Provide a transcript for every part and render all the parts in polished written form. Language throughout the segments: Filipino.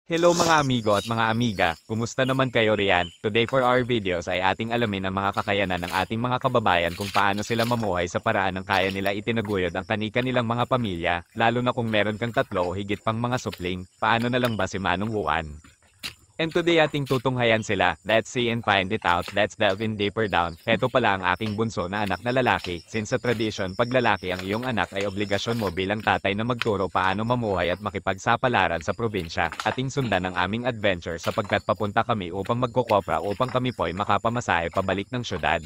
Hello mga amigo at mga amiga, kumusta naman kayo riyan? Today for our videos ay ating alamin ang mga kakayanan ng ating mga kababayan kung paano sila mamuhay sa paraan ng kaya nila itinaguyod ang kani-kanilang mga pamilya, lalo na kung meron kang tatlo o higit pang mga supling, paano na lang ba si Manong Juan? And today ating tutunghayan sila, let's see and find it out, let's delve in deeper down. Heto pala ang aking bunso na anak na lalaki, since sa tradition pag lalaki ang iyong anak ay obligasyon mo bilang tatay na magturo paano mamuhay at makipagsapalaran sa probinsya. Ating sundan ang aming adventure sapagkat papunta kami upang magkokopra upang kami po'y makapamasahe pabalik ng syudad.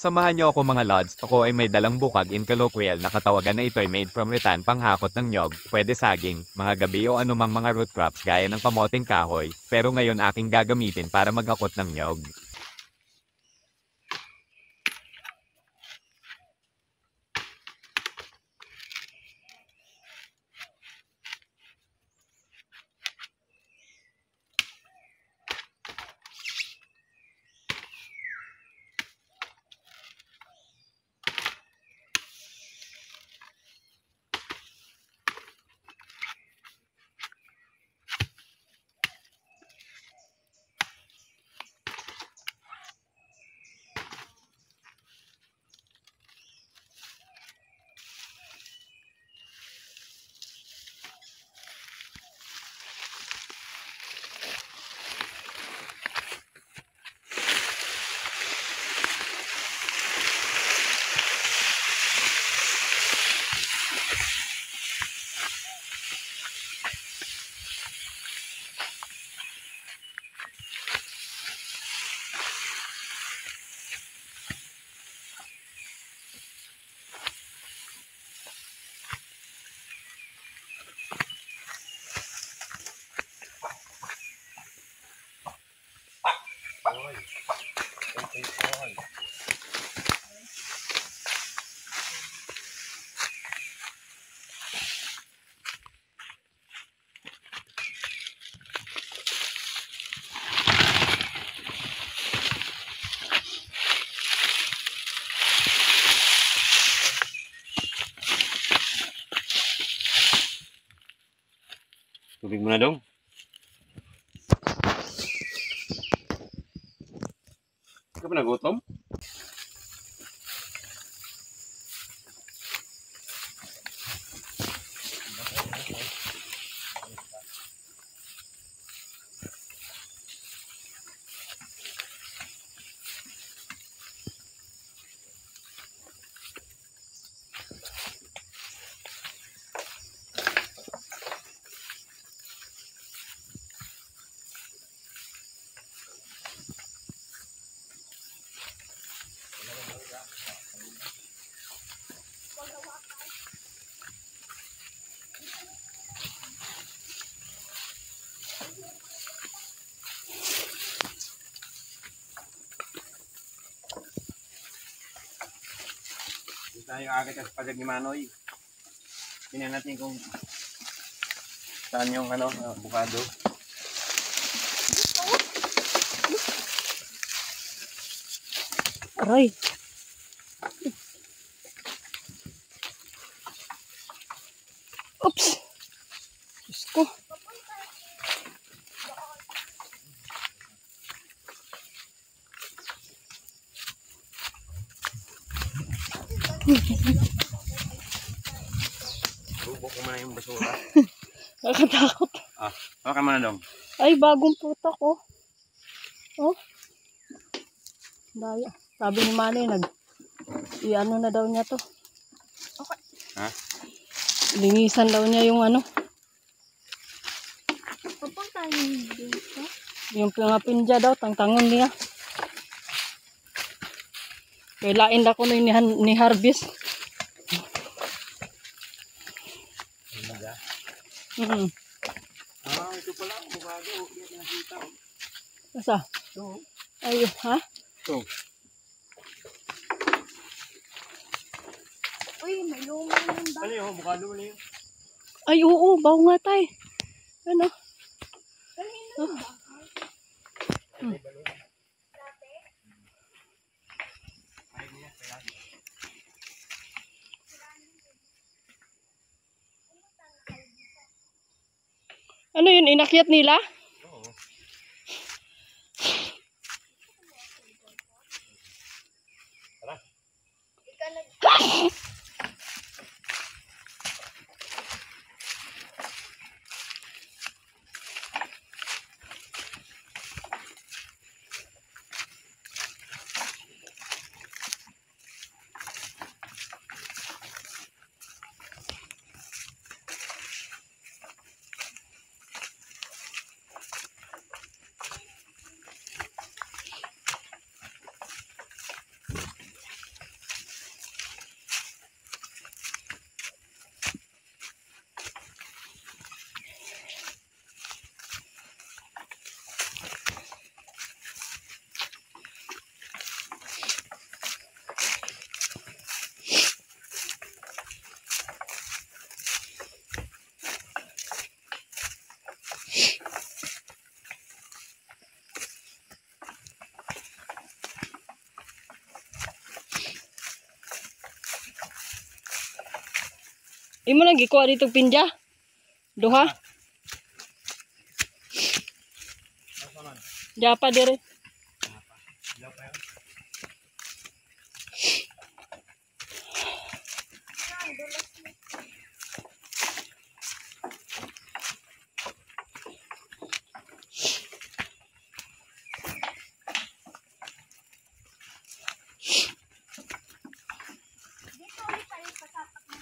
Samahan niyo ako mga lods, ako ay may dalang bukag in colloquial na katawagan na ito ay made from rattan panghakot ng nyog, pwede saging, mga gabi o anumang mga root crops gaya ng kamoting kahoy, pero ngayon aking gagamitin para maghakot ng nyog. Tubig mo na dong. Hindi ka pa nagutom? Ito tayo agad sa pagod ni Manoy. Tingnan natin kung saan yung bukado. Aray. Oops. Diyos ko. Bubok ko muna yung basura. Nakakatakot. Hawakan mo na dong. Ay, bagong putak oh. Oh. Daya. Sabi ni Manny, i-ano na daw niya to. Okay. Ha? Linisan daw niya yung ano. Papunta yung dito. Yung mga pinja daw, tangtangon niya. Kailain na ko na ni Harvest. Ito pala, bukado. Hindi nakita. Asa? Ito. Ay, ha? Ito. Uy, may luma naman ba? Ano yun? Bukado mo na yun. Ay, oo, bawo nga tay. Ano? Kanino ba? Ano yun, inakyat nila? Oo. Tara. Ika nag... Imo nang gikuha dito pinja? Duha? Asa man? Japa dire. Ilaw pa yun. Dito ulit tayo pasapak mo.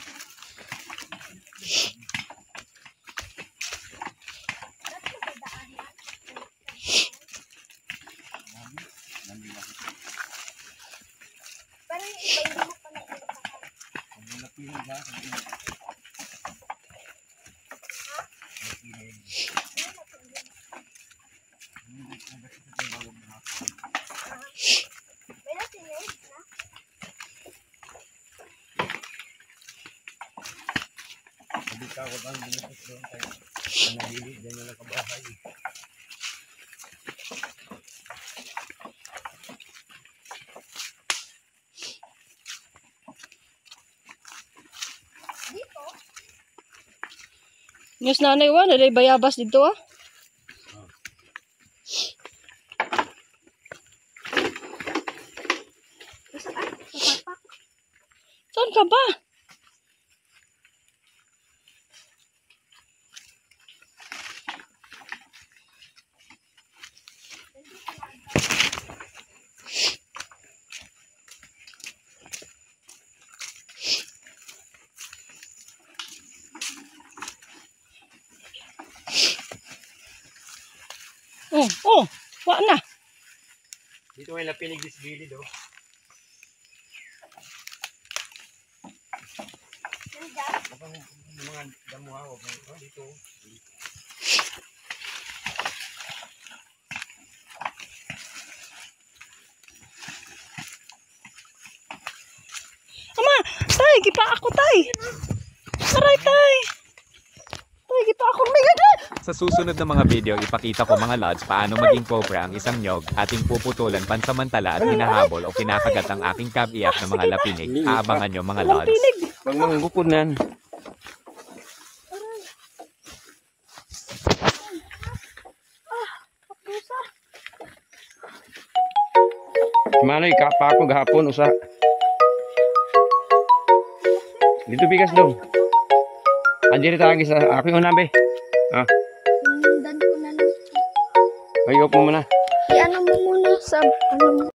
Ba't mo ba daanan? Pero yung iba hindi mo pa nakikita. Ang napihin ba? May nasinig na? Hindi ka ako bang binasok doon tayo. Ang nahili, dyan yung nakabahay. Dito? News nanay wa, naday bayabas dito ah. Saan? Pasapak? Saan ka ba? Oh, wa na. Dito may lapinig this gilid oh. Nandiyan? Mukhang yung mga damuha oh. Dito. Ama, tay, gipa ako tay. Aray tay. Tay, gipa ako. My God. Sa susunod na mga video, ipakita ko mga lods paano maging cobra ang isang nyog, ating puputulan pansamantala at hinahabol o kinakagat ang aking kabiyak ng mga lapinig. Aabangan nyo mga lods. Pinig. Bang mga bukod na yan. Manoy, kapa ako gahapon usa. Dito bigas daw. Andiyan tagi sa ako yung nabe. Ah, Sundan ko na lang. ayok mo muna. I-ano mo muna sa... Ano mo?